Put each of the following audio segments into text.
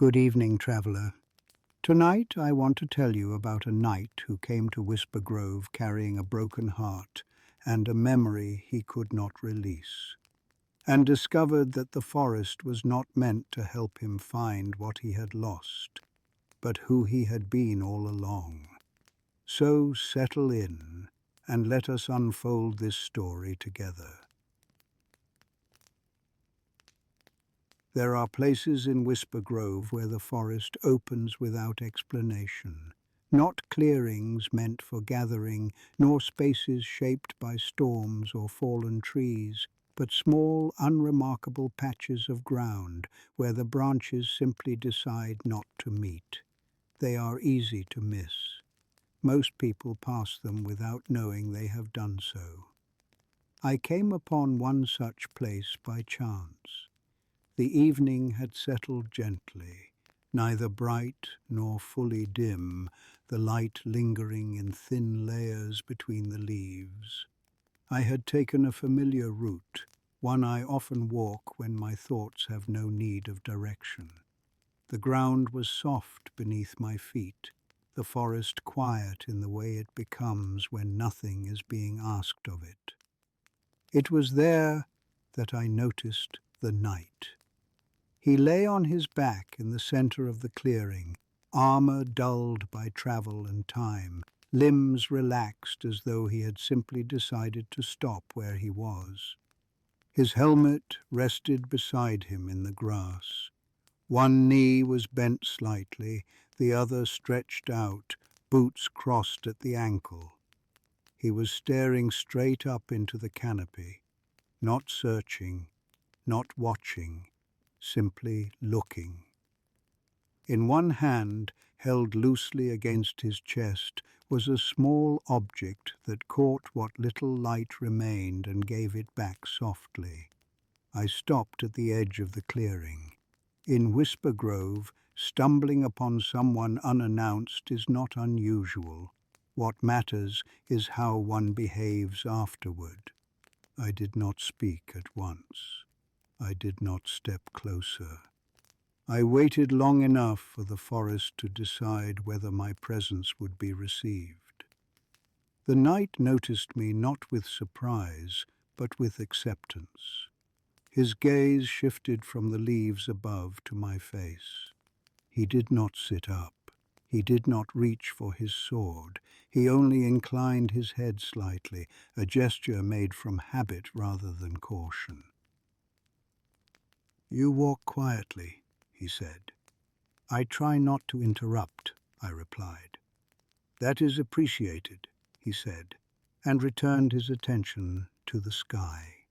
Good evening, traveler. Tonight I want to tell you about a knight who came to Whispergrove carrying a broken heart and a memory he could not release, and discovered that the forest was not meant to help him find what he had lost, but who he had been all along. So settle in and let us unfold this story together. There are places in Whispergrove where the forest opens without explanation, not clearings meant for gathering, nor spaces shaped by storms or fallen trees, but small, unremarkable patches of ground where the branches simply decide not to meet. They are easy to miss. Most people pass them without knowing they have done so. I came upon one such place by chance. The evening had settled gently, neither bright nor fully dim, the light lingering in thin layers between the leaves. I had taken a familiar route, one I often walk when my thoughts have no need of direction. The ground was soft beneath my feet, the forest quiet in the way it becomes when nothing is being asked of it. It was there that I noticed the knight. He lay on his back in the center of the clearing, armor dulled by travel and time, limbs relaxed as though he had simply decided to stop where he was. His helmet rested beside him in the grass. One knee was bent slightly, the other stretched out, boots crossed at the ankle. He was staring straight up into the canopy, not searching, not watching, simply looking. In one hand, held loosely against his chest, was a small object that caught what little light remained and gave it back softly. I stopped at the edge of the clearing. In Whispergrove, stumbling upon someone unannounced is not unusual. What matters is how one behaves afterward. I did not speak at once. I did not step closer. I waited long enough for the forest to decide whether my presence would be received. The knight noticed me not with surprise, but with acceptance. His gaze shifted from the leaves above to my face. He did not sit up. He did not reach for his sword. He only inclined his head slightly, a gesture made from habit rather than caution. "You walk quietly," he said. "I try not to interrupt," I replied. "That is appreciated," he said, and returned his attention to the sky.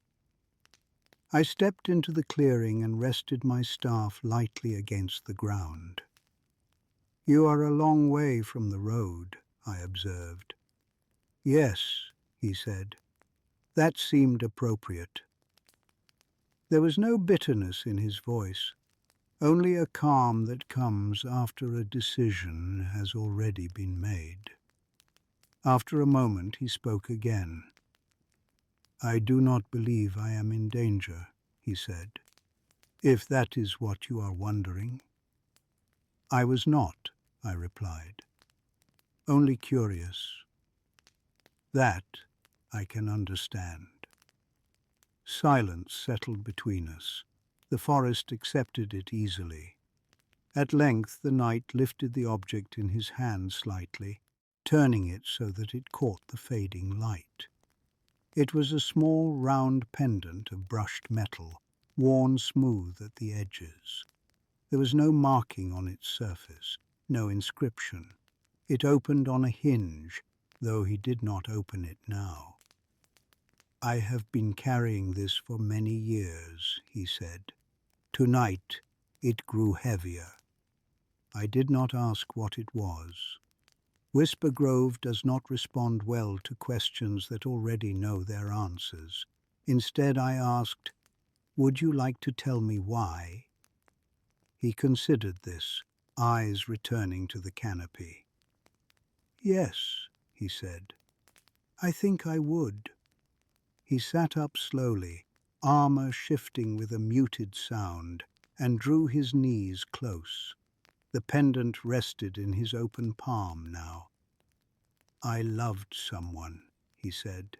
I stepped into the clearing and rested my staff lightly against the ground. "You are a long way from the road," I observed. "Yes," he said. That seemed appropriate. There was no bitterness in his voice, only a calm that comes after a decision has already been made. After a moment he spoke again. "I do not believe I am in danger," he said, "if that is what you are wondering." "I was not," I replied, "only curious." "That I can understand." Silence settled between us. The forest accepted it easily. At length the knight lifted the object in his hand slightly, turning it so that it caught the fading light. It was a small round pendant of brushed metal, worn smooth at the edges. There was no marking on its surface, no inscription. It opened on a hinge, though he did not open it now. "I have been carrying this for many years," he said. "Tonight it grew heavier." I did not ask what it was. Whispergrove does not respond well to questions that already know their answers. Instead I asked, "Would you like to tell me why?" He considered this, eyes returning to the canopy. "Yes," he said, "I think I would." He sat up slowly, armor shifting with a muted sound, and drew his knees close. The pendant rested in his open palm now. "I loved someone," he said,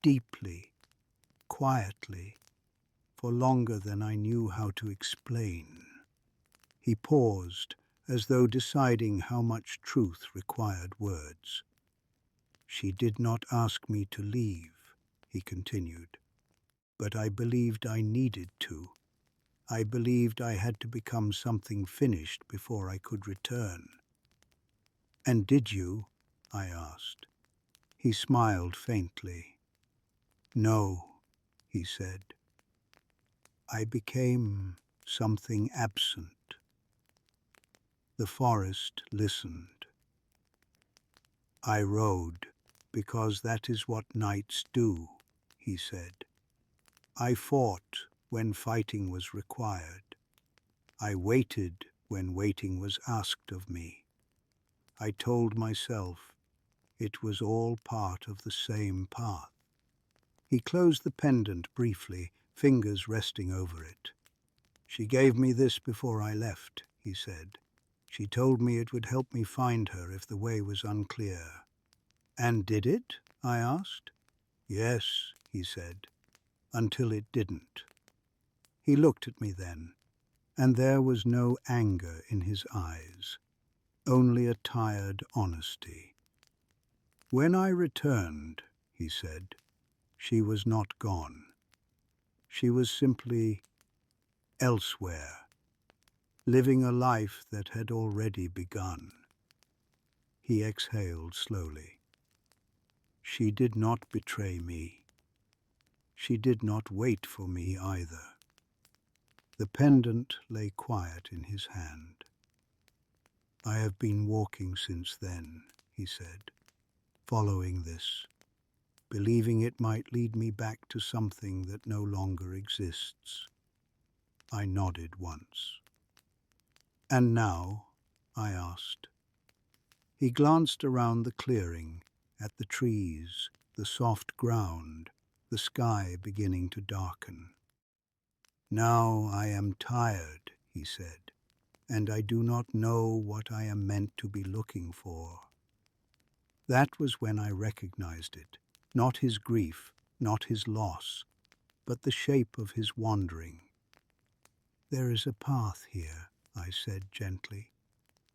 "deeply, quietly, for longer than I knew how to explain." He paused, as though deciding how much truth required words. "She did not ask me to leave," he continued, "but I believed I needed to. I believed I had to become something finished before I could return." "And did you?" I asked. He smiled faintly. "No," he said. "I became something absent." The forest listened. "I rode, because that is what knights do," he said. "I fought when fighting was required. I waited when waiting was asked of me. I told myself it was all part of the same path." He closed the pendant briefly, fingers resting over it. "She gave me this before I left," he said. "She told me it would help me find her if the way was unclear." "And did it?" I asked. "Yes," he said, "until it didn't." He looked at me then, and there was no anger in his eyes, only a tired honesty. "When I returned," he said, "she was not gone. She was simply elsewhere, living a life that had already begun." He exhaled slowly. "She did not betray me. She did not wait for me either." The pendant lay quiet in his hand. "I have been walking since then," he said, "following this, believing it might lead me back to something that no longer exists." I nodded once. "And now?" I asked. He glanced around the clearing, at the trees, the soft ground, the sky beginning to darken. "Now I am tired," he said, "and I do not know what I am meant to be looking for." That was when I recognized it, not his grief, not his loss, but the shape of his wandering. "There is a path here," I said gently.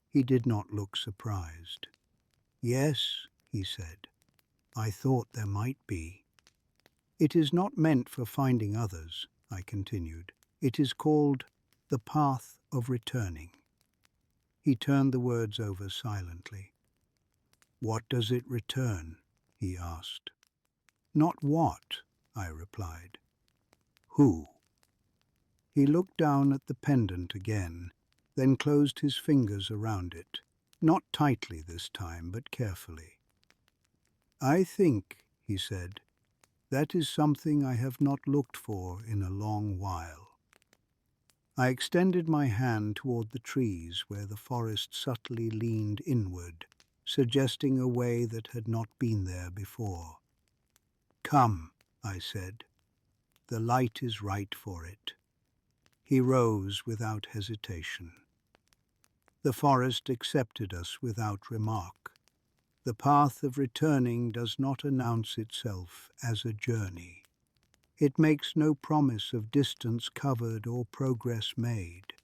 He did not look surprised. "Yes," he said, "I thought there might be." "It is not meant for finding others," I continued. "It is called the path of returning." He turned the words over silently. "What does it return?" he asked. "Not what," I replied. "Who?" He looked down at the pendant again, then closed his fingers around it, not tightly this time, but carefully. "I think," he said, "that is something I have not looked for in a long while." I extended my hand toward the trees where the forest subtly leaned inward, suggesting a way that had not been there before. "Come," I said. "The light is right for it." He rose without hesitation. The forest accepted us without remark. The path of returning does not announce itself as a journey. It makes no promise of distance covered or progress made.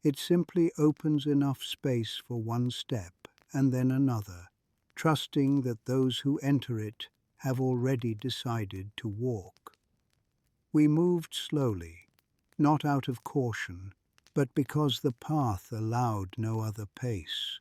It simply opens enough space for one step and then another, trusting that those who enter it have already decided to walk. We moved slowly, not out of caution, but because the path allowed no other pace.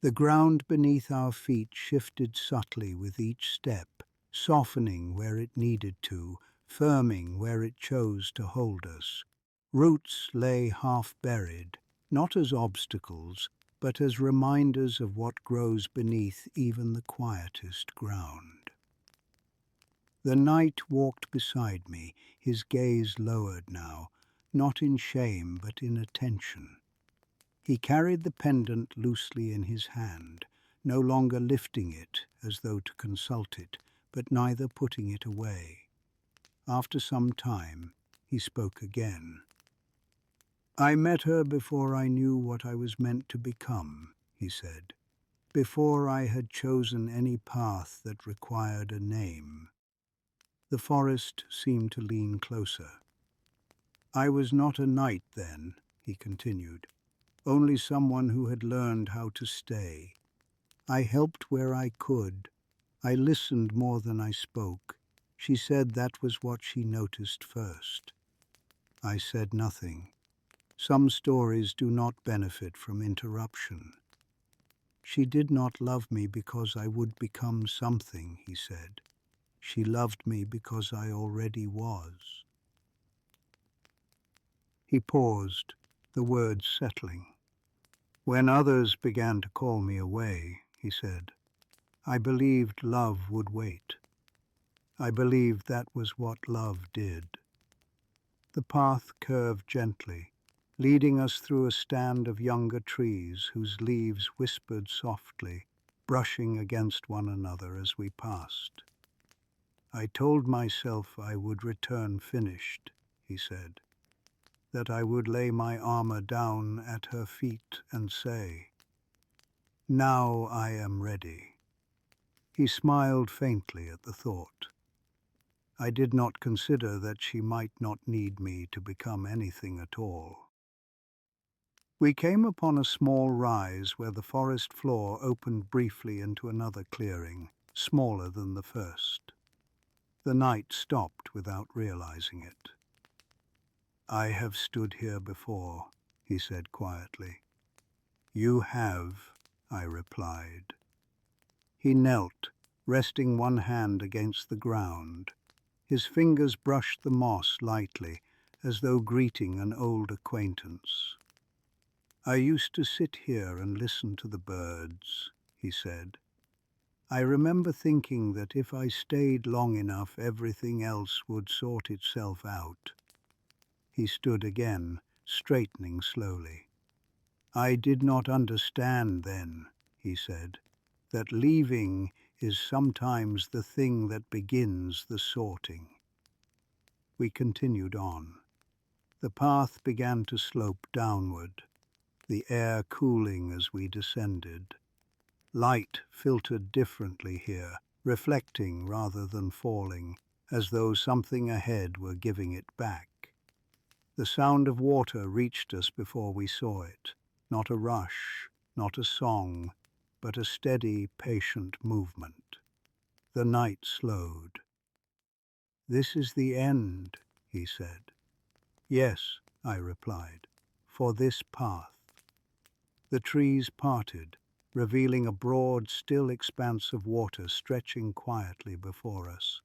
The ground beneath our feet shifted subtly with each step, softening where it needed to, firming where it chose to hold us. Roots lay half-buried, not as obstacles, but as reminders of what grows beneath even the quietest ground. The knight walked beside me, his gaze lowered now, not in shame but in attention. He carried the pendant loosely in his hand, no longer lifting it as though to consult it, but neither putting it away. After some time, he spoke again. I met her before I knew what I was meant to become, he said, before I had chosen any path that required a name. The forest seemed to lean closer. I was not a knight then, he continued, only someone who had learned how to stay. I helped where I could. I listened more than I spoke. She said that was what she noticed first. I said nothing. Some stories do not benefit from interruption. She did not love me because I would become something, he said. She loved me because I already was. He paused, the words settling. When others began to call me away, he said, I believed love would wait. I believed that was what love did. The path curved gently, leading us through a stand of younger trees whose leaves whispered softly, brushing against one another as we passed. I told myself I would return finished, he said, that I would lay my armor down at her feet and say, now I am ready. He smiled faintly at the thought. I did not consider that she might not need me to become anything at all. We came upon a small rise where the forest floor opened briefly into another clearing, smaller than the first. The knight stopped without realizing it. I have stood here before, he said quietly. You have, I replied. He knelt, resting one hand against the ground. His fingers brushed the moss lightly, as though greeting an old acquaintance. I used to sit here and listen to the birds, he said. I remember thinking that if I stayed long enough, everything else would sort itself out. He stood again, straightening slowly. I did not understand then, he said, that leaving is sometimes the thing that begins the sorting. We continued on. The path began to slope downward, the air cooling as we descended. Light filtered differently here, reflecting rather than falling, as though something ahead were giving it back. The sound of water reached us before we saw it, not a rush, not a song, but a steady, patient movement. The night slowed. This is the end, he said. Yes, I replied, for this path. The trees parted, revealing a broad, still expanse of water stretching quietly before us.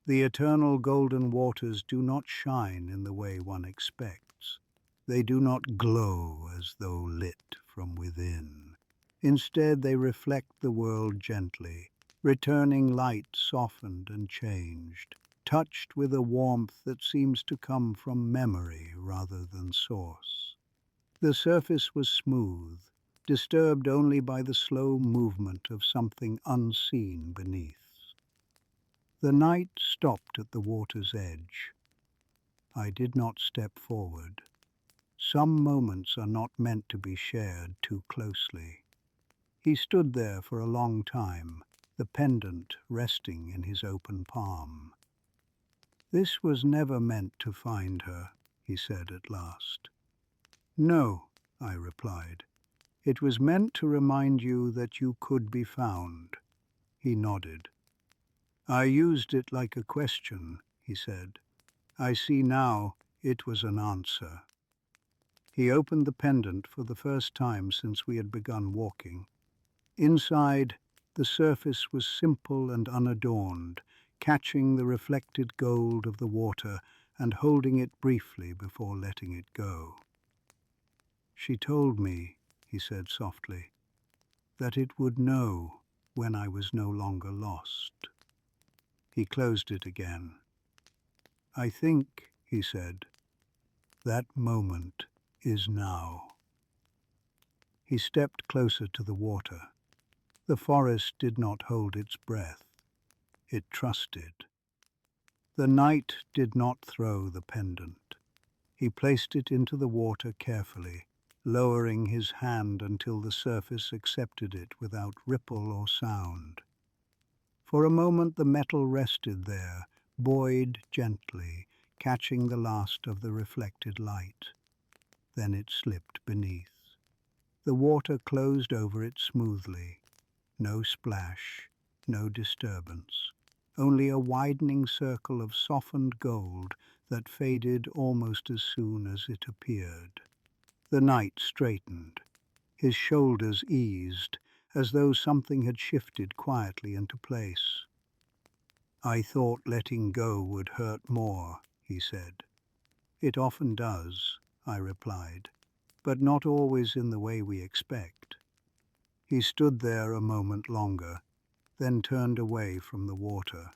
The eternal golden waters do not shine in the way one expects. They do not glow as though lit from within. Instead, they reflect the world gently, returning light softened and changed, touched with a warmth that seems to come from memory rather than source. The surface was smooth, disturbed only by the slow movement of something unseen beneath. The knight stopped at the water's edge. I did not step forward. Some moments are not meant to be shared too closely. He stood there for a long time, the pendant resting in his open palm. This was never meant to find her, he said at last. No, I replied. It was meant to remind you that you could be found. He nodded. I used it like a question, he said. I see now it was an answer. He opened the pendant for the first time since we had begun walking. Inside, the surface was simple and unadorned, catching the reflected gold of the water and holding it briefly before letting it go. She told me, he said softly, that it would know when I was no longer lost. He closed it again. I think, he said, that moment is now. He stepped closer to the water. The forest did not hold its breath. It trusted. The knight did not throw the pendant. He placed it into the water carefully, lowering his hand until the surface accepted it without ripple or sound. For a moment the metal rested there, buoyed gently, catching the last of the reflected light. Then it slipped beneath. The water closed over it smoothly. No splash, no disturbance, only a widening circle of softened gold that faded almost as soon as it appeared. The knight straightened. His shoulders eased, as though something had shifted quietly into place. "I thought letting go would hurt more," he said. "It often does," I replied, "but not always in the way we expect." He stood there a moment longer, then turned away from the water.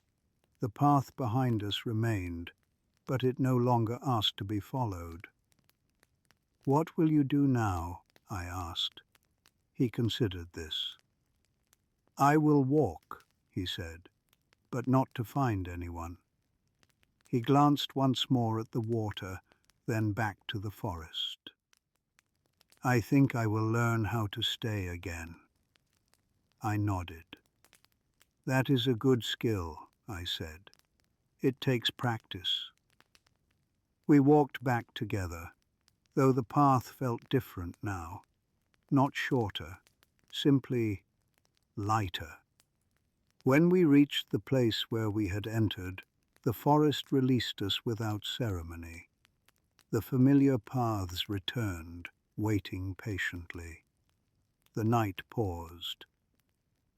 The path behind us remained, but it no longer asked to be followed. "What will you do now?" I asked. He considered this. "I will walk," he said, "but not to find anyone." He glanced once more at the water, then back to the forest. "I think I will learn how to stay again." I nodded. "That is a good skill," I said. "It takes practice." We walked back together, though the path felt different now. Not shorter, simply lighter. When we reached the place where we had entered, the forest released us without ceremony. The familiar paths returned, waiting patiently. The knight paused.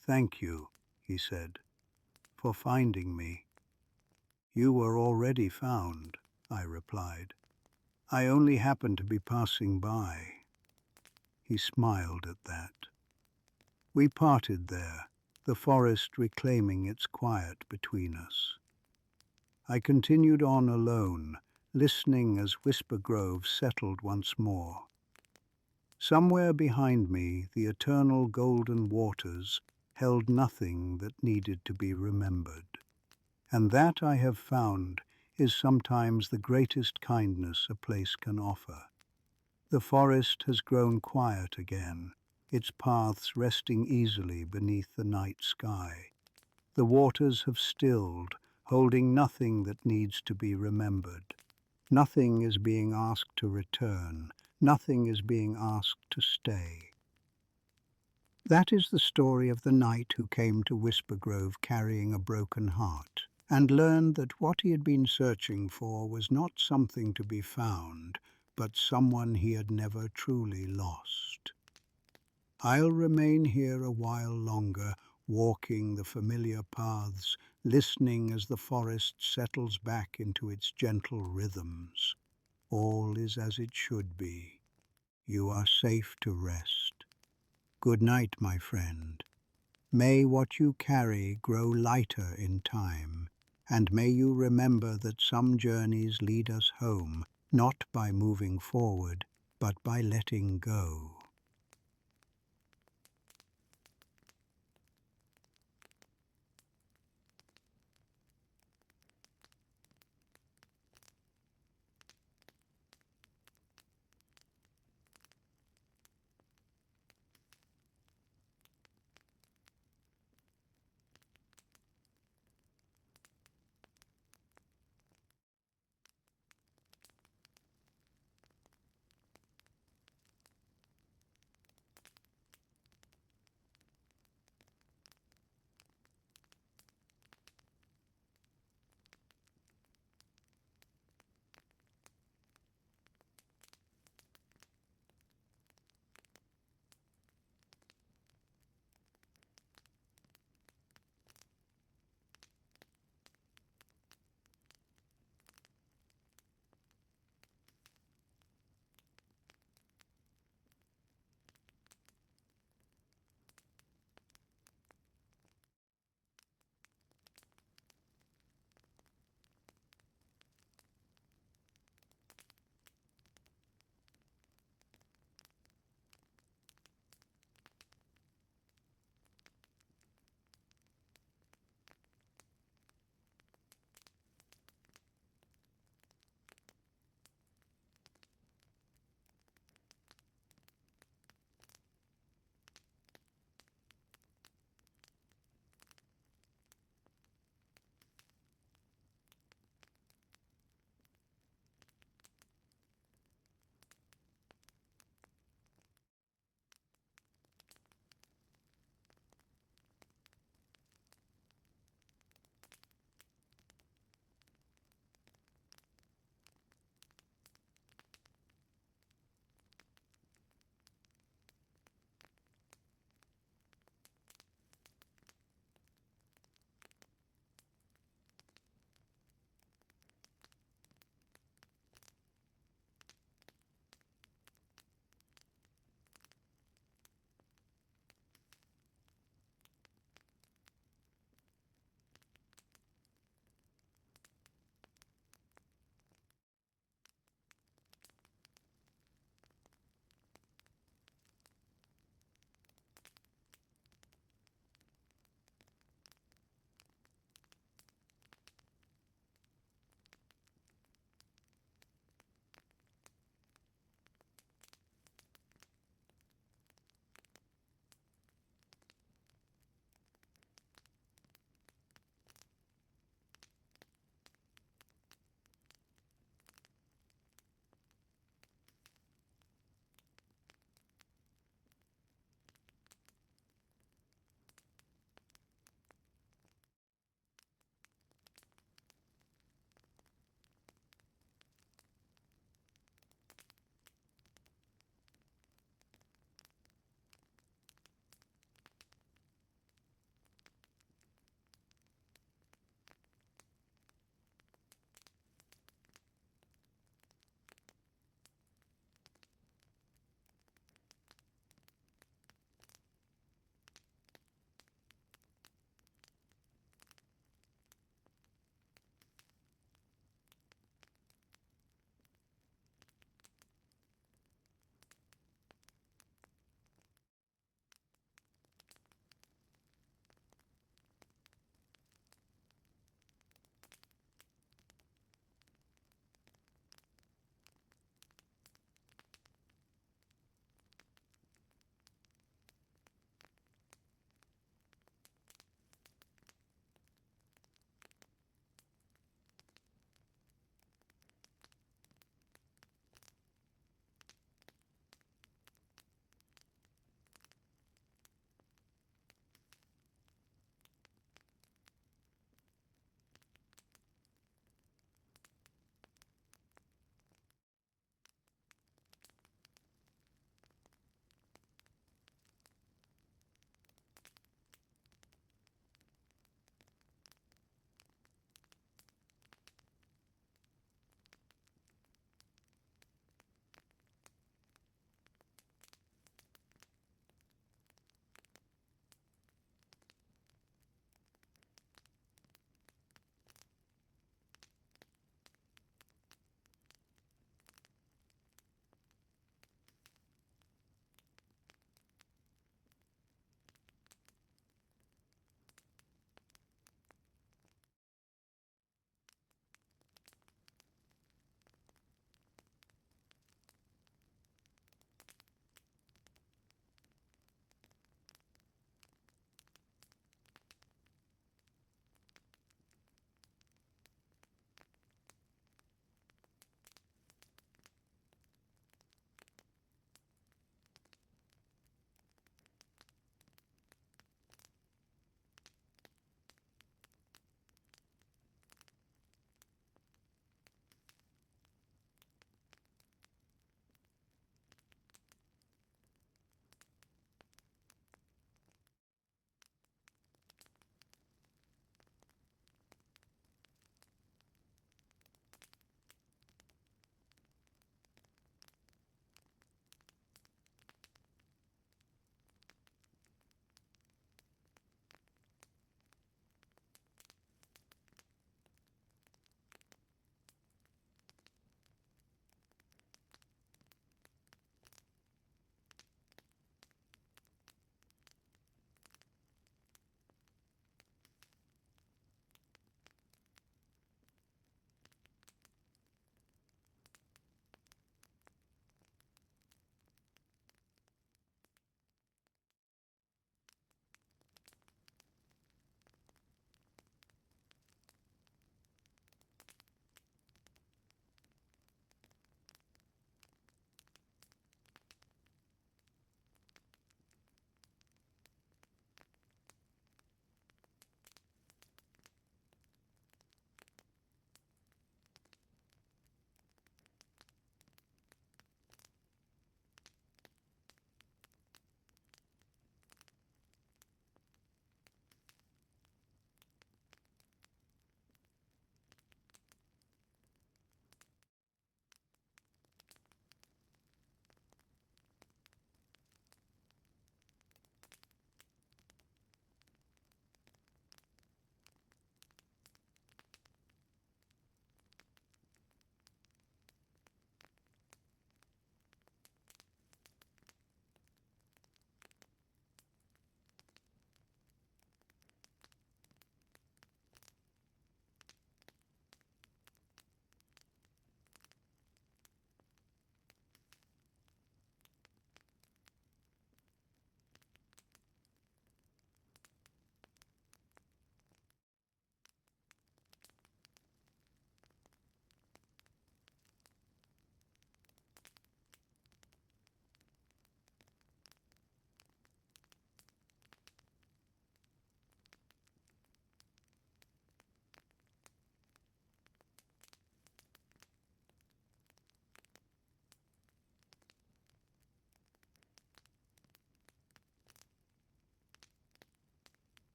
"Thank you," he said, "for finding me." "You were already found," I replied. "I only happened to be passing by." He smiled at that. We parted there, the forest reclaiming its quiet between us. I continued on alone, listening as Whispergrove settled once more. Somewhere behind me, the eternal golden waters held nothing that needed to be remembered. And that, I have found, is sometimes the greatest kindness a place can offer. The forest has grown quiet again, its paths resting easily beneath the night sky. The waters have stilled, holding nothing that needs to be remembered. Nothing is being asked to return. Nothing is being asked to stay. That is the story of the knight who came to Whispergrove carrying a broken heart, and learned that what he had been searching for was not something to be found, but someone he had never truly lost. I'll remain here a while longer, walking the familiar paths, listening as the forest settles back into its gentle rhythms. All is as it should be. You are safe to rest. Good night, my friend. May what you carry grow lighter in time, and may you remember that some journeys lead us home, not by moving forward, but by letting go.